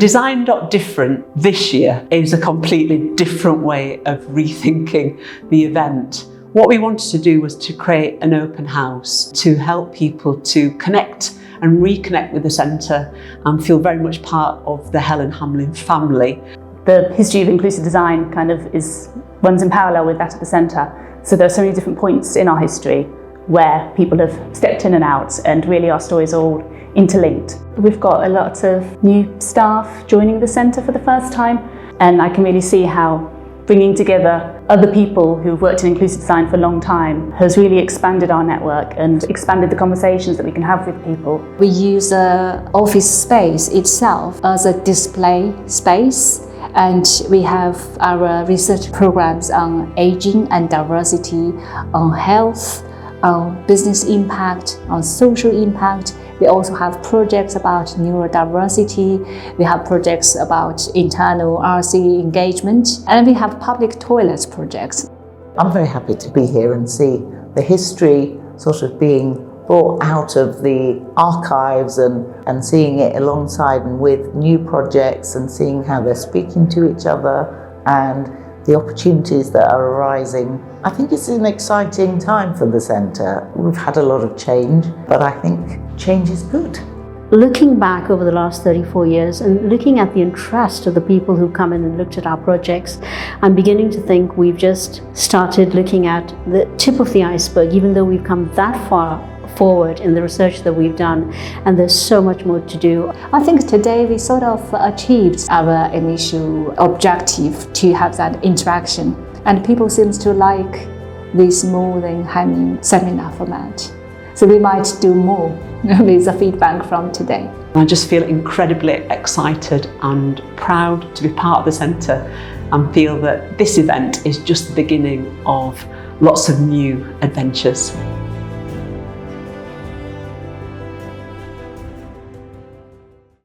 Design.Different this year is a completely different way of rethinking the event. What we wanted to do was to create an open house to help people to connect and reconnect with the centre and feel very much part of the Helen Hamlyn family. The history of inclusive design runs in parallel with that of the centre. So there are so many different points in our history where people have stepped in and out, and really our stories are all interlinked. We've got a lot of new staff joining the centre for the first time, and I can really see how bringing together other people who've worked in inclusive design for a long time has really expanded our network and expanded the conversations that we can have with people. We use the office space itself as a display space, and we have our research programs on aging and diversity, on health, on business impact, on social impact. We also have projects about neurodiversity. We have projects about internal RC engagement, and we have public toilets projects. I'm very happy to be here and see the history sort of being brought out of the archives and seeing it alongside and with new projects and seeing how they're speaking to each other and the opportunities that are arising. I think it's an exciting time for the centre. We've had a lot of change, but I think change is good. Looking back over the last 34 years and looking at the interest of the people who come in and looked at our projects, I'm beginning to think we've just started looking at the tip of the iceberg, even though we've come that far forward in the research that we've done, and there's so much more to do. I think today we sort of achieved our initial objective to have that interaction, and people seem to like this more than having seminar format. So we might do more with the feedback from today. I just feel incredibly excited and proud to be part of the centre and feel that this event is just the beginning of lots of new adventures.